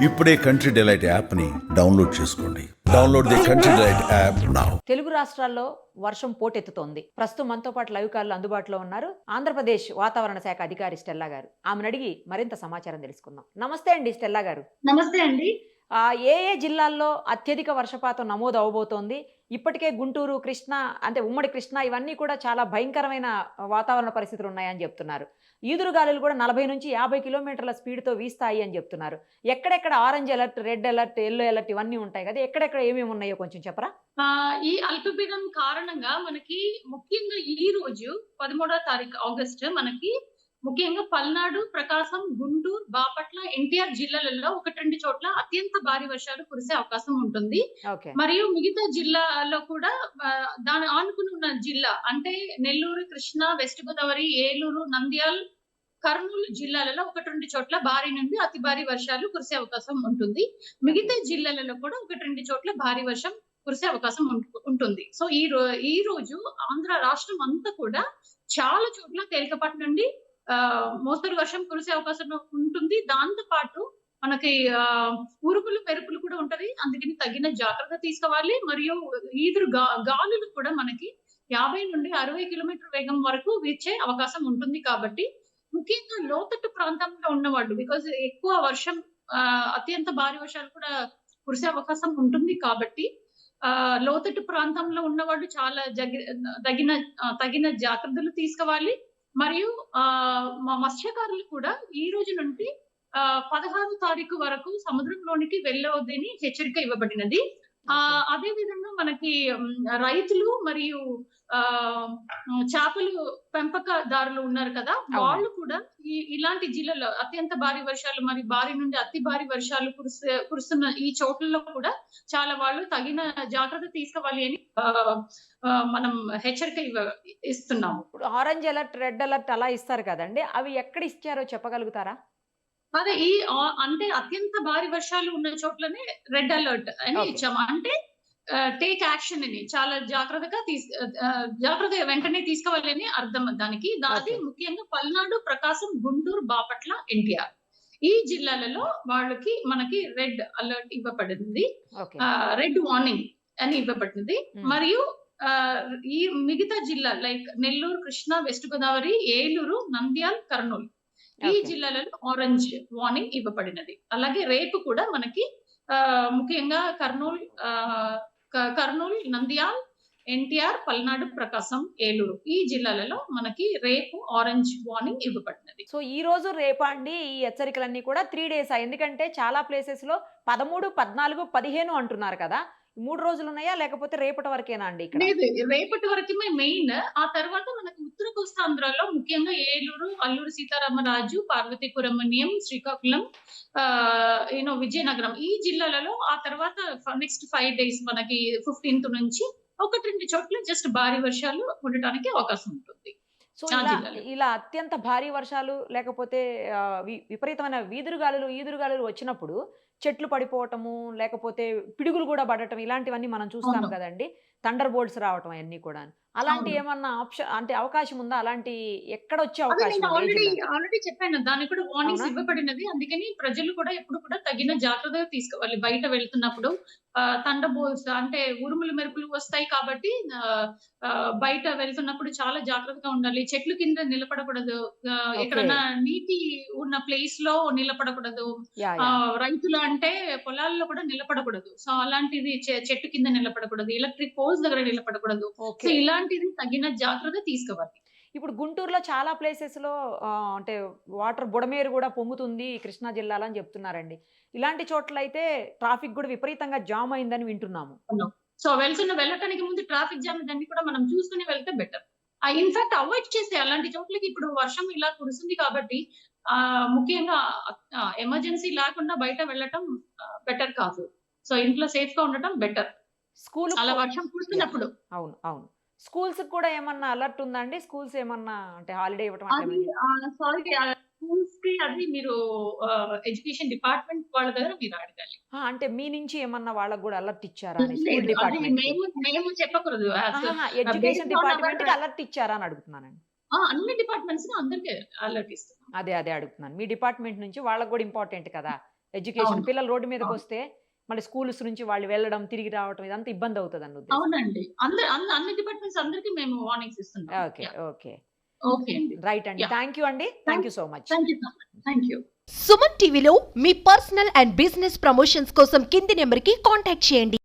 ఇప్పుడే country delight యాప్ని download చేసుకోండి. Download the country delight app now. Telugu రాష్ట్రాల్లో వర్షం పోటెత్తుతోంది. ప్రస్తుతం మనతో పాటు లైవ్ కాల్ అందుబాటులో ఉన్నారు ఆంధ్రప్రదేశ్ వాతావరణ శాఖ అధికారి స్టెల్లా గారు. ఆమెను అడిగి మరింత సమాచారం తెలుసుకుందాం. నమస్తే అండి స్టెల్లా గారు. నమస్తే అండి. ఏ ఏ జిల్లాల్లో అత్యధిక వర్షపాతం నమోదు అవబోతోంది? ఇప్పటికే గుంటూరు, కృష్ణా అంటే ఉమ్మడి కృష్ణా ఇవన్నీ కూడా చాలా భయంకరమైన వాతావరణ పరిస్థితులు ఉన్నాయని చెప్తున్నారు. ఈదురుగాలులు కూడా 40 నుంచి 50 కిలోమీటర్ల స్పీడ్తో వీస్తాయి అని చెప్తున్నారు. ఎక్కడెక్కడ orange alert, red alert, yellow alert ఇవన్నీ ఉంటాయి కదా, ఎక్కడెక్కడ ఏమేమి ఉన్నాయో కొంచెం చెప్పరా? ఈ అల్పపీడనం కారణంగా మనకి ముఖ్యంగా ఈ రోజు 13వ తారీఖు ఆగస్టు మనకి ముఖ్యంగా పల్నాడు, ప్రకాశం, గుంటూరు, బాపట్ల, ఎన్టీఆర్ జిల్లాలలో 1-2 చోట్ల అత్యంత భారీ వర్షాలు కురిసే అవకాశం ఉంటుంది. మరియు మిగతా జిల్లాలో కూడా దాని ఆనుకుని ఉన్న జిల్లా అంటే నెల్లూరు, కృష్ణా, వెస్ట్ గోదావరి, ఏలూరు, నంద్యాల్, కర్నూలు జిల్లాలలో 1-2 చోట్ల భారీ నుండి అతి భారీ వర్షాలు కురిసే అవకాశం ఉంటుంది. మిగతా జిల్లాలలో కూడా 1-2 చోట్ల భారీ వర్షం కురిసే అవకాశం ఉంటుంది. సో ఈ రోజు ఆంధ్ర రాష్ట్రం అంతా కూడా చాలా చోట్ల తేలికపాటి నుండి మోస్తరు వర్షం కురిసే అవకాశం ఉంటుంది. దాంతో పాటు మనకి ఉరుములు మెరుపులు కూడా ఉంటది. అందుకని తగిన జాగ్రత్త తీసుకోవాలి. మరియు గాలులు కూడా మనకి 50 నుండి 60 కిలోమీటర్ వేగం వరకు వీచే అవకాశం ఉంటుంది. కాబట్టి ముఖ్యంగా లోతట్టు ప్రాంతంలో ఉన్నవాళ్ళు బికాజ్ ఎక్కువ వర్షం అత్యంత భారీ వర్షాలు కూడా కురిసే అవకాశం ఉంటుంది. కాబట్టి లోతట్టు ప్రాంతంలో ఉన్నవాళ్ళు చాలా తగిన జాగ్రత్తలు తీసుకోవాలి. మరియు మత్స్యకారులు కూడా ఈ రోజు నుండి 16వ తారీఖు వరకు సముద్రంలోనికి వెళ్ళవద్దని హెచ్చరిక ఇవ్వబడినది. అదే విధంగా మనకి రైతులు మరియు చేపలు పెంపకదారులు ఉన్నారు కదా, వాళ్ళు కూడా ఇలాంటి జిల్లాలో అత్యంత భారీ వర్షాలు మరియు భారీ నుండి అతి భారీ వర్షాలు కురుస్తున్న ఈ చోట్లలో కూడా చాలా వాళ్ళు తగిన జాగ్రత్త తీసుకోవాలి అని మనం హెచ్చరిక ఇస్తున్నాము. ఇప్పుడు ఆరెంజ్ అలర్ట్, రెడ్ అలర్ట్ అలా ఇస్తారు కదండి, అవి ఎక్కడ ఇచ్చారో చెప్పగలుగుతారా? అదే అంటే అత్యంత భారీ వర్షాలు ఉన్న చోట్లనే రెడ్ అలర్ట్ అని ఇచ్చాము. అంటే టేక్ యాక్షన్ అని చాలా జాగ్రత్త వెంటనే తీసుకోవాలని అర్థం దానికి. అది ముఖ్యంగా పల్నాడు, ప్రకాశం, గుంటూరు, బాపట్ల, ఎన్టీఆర్ ఈ జిల్లాలలో మనకి రెడ్ అలర్ట్ ఇవ్వబడింది, రెడ్ వార్నింగ్ అని ఇవ్వబడింది. మరియు ఈ మిగతా జిల్లా లైక్ నెల్లూరు, కృష్ణా, వెస్ట్ గోదావరి, ఏలూరు, నంద్యాల్, కర్నూలు ఈ జిల్లాలలో ఆరెంజ్ వార్నింగ్ ఇవ్వబడినది. అలాగే రేపు కూడా మనకి ముఖ్యంగా కర్నూలు, నంద్యాల్, ఎన్టీఆర్, పల్నాడు, ప్రకాశం, ఏలూరు ఈ జిల్లాలలో మనకి రేపు ఆరెంజ్ వార్నింగ్ ఇవ్వబడినది. సో ఈ రోజు రేపా అండి ఈ హెచ్చరికలన్నీ కూడా 3 డేస్? ఎందుకంటే చాలా ప్లేసెస్ లో 13, 14, 15 అంటున్నారు కదా, 3 రోజులు ఉన్నాయా లేకపోతే రేపటి వరకేనా అండి? ఇక్కడ రేపటి వరకే మెయిన్. ఆ తర్వాత మనకు ఉత్తర కోస్తాంధ్రలో ముఖ్యంగా ఏలూరు, అల్లూరు సీతారామరాజు, పార్వతీపురమణ్యం, శ్రీకాకుళం, విజయనగరం ఈ జిల్లాలలో ఆ తర్వాత నెక్స్ట్ 5 డేస్ మనకి 15th నుంచి 1-2 చోట్ల జస్ట్ భారీ వర్షాలు ఉండటానికి అవకాశం ఉంటుంది. సో ఇలా అత్యంత భారీ వర్షాలు లేకపోతే విపరీతమైన ఈదురుగాలులు వచ్చినప్పుడు చెట్లు పడిపోవటము, లేకపోతే పిడుగులు కూడా పడటం ఇలాంటివన్నీ మనం చూస్తాం కదండి, థండర్ బోల్ట్స్ రావటం అన్ని కూడా. అలాంటి ఏమన్నా అంటే అవకాశం ఉందా? అలాంటి ఎక్కడ వచ్చే అవకాశం? ఆల్రెడీ చెప్పాను, దానికి కూడా వార్నింగ్స్ ఇవ్వబడినది. అందుకని ప్రజలు కూడా ఎప్పుడు కూడా తగిన జాగ్రత్తగా తీసుకోవాలి. బయట వెళ్తున్నప్పుడు థండర్ బోల్ట్స్ అంటే ఉరుములు మెరుపులు వస్తాయి. కాబట్టి బయట వెళ్తున్నప్పుడు చాలా జాగ్రత్తగా ఉండాలి. చెట్లు కింద నిలబడకూడదు, ఎక్కడన్నా నీటి ఉన్న ప్లేస్ లో నిలబడకూడదు. రైతులు అంటే పొలాల్లో కూడా నిలబడకూడదు. సో అలాంటిది చెట్టు కింద నిలబడకూడదు, ఎలక్ట్రిక్ పోల్స్ దగ్గర నిలబడకూడదు. సో ఇలాంటిది తగిన జాగ్రత్త తీసుకోవాలి. ఇప్పుడు గుంటూరులో చాలా ప్లేసెస్ లో అంటే వాటర్ బుడమేరు కూడా పొంగుతుంది కృష్ణా జిల్లాలో అని చెప్తున్నారండి. ఇలాంటి చోట్ల అయితే ట్రాఫిక్ కూడా విపరీతంగా జామ్ అయిందని వింటున్నాము. సో వెళ్ళటానికి ముందు ట్రాఫిక్ జామ్ దాన్ని కూడా మనం చూసుకుని వెళ్తే బెటర్. ఇన్ఫాక్ట్ అవాయిడ్ చేస్తే అలాంటి చోట్లకి ఇప్పుడు వర్షం ఇలా కురుస్తుంది కాబట్టి ముఖ్యంగా ఎమర్జెన్సీ లేకుండా బయట వెళ్ళటం బెటర్ కాదు. సో ఇంట్లో సేఫ్ గా ఉండటం బెటర్. స్కూల్ అలా వర్షం కురుస్తున్నప్పుడు. అవును. స్కూల్స్ కూడా ఏమన్నా అలర్ట్ ఉందా అండి? స్కూల్స్ ఏమన్నా అంటే హాలిడే ఇవ్వటం? స్కూల్స్ కి అది మీరు ఎడ్యుకేషన్ డిపార్ట్మెంట్ వాళ్ళ దగ్గర మీరు అడగాలి. అంటే మీ నుంచి ఏమన్నా వాళ్ళకి కూడా అలర్ట్ ఇచ్చారా? మేము చెప్పకూడదు. ఎడ్యుకేషన్ డిపార్ట్మెంట్ కి అలర్ట్ ఇచ్చారా అని అడుగుతున్నానండి. అన్ని డిపార్ట్మెంట్స్ అందరికీ అలర్ట్ ఇస్తున్నాం. అదే అడుగుతున్నాను. మీ డిపార్ట్మెంట్ నుంచి వాళ్ళకి కూడా ఇంపార్టెంట్ కదా, ఎడ్యుకేషన్ అవును. పిల్లలు రోడ్డు మీదకి అవును. వస్తే మళ్ళీ స్కూల్స్ నుంచి వాళ్ళు వెళ్ళడం తిరిగి రావడం ఇదంతా ఇబ్బంది అవుతుంది అన్న ఉద్దేశం. అవునండి. అన్ని డిపార్ట్మెంట్స్ అందరికి మేము వార్నింగ్స్ ఇస్తున్నాం. ఓకే ఓకే ఓకే అండి. రైట్ అండి. Yeah. థ్యాంక్ యూ అండి. Thank you so much. Thank you so much. Thank you. Suman టీవీలో మీ పర్సనల్ అండ్ బిజినెస్ ప్రమోషన్స్ కోసం కింది నెంబర్కి కాంటాక్ట్ చేయండి.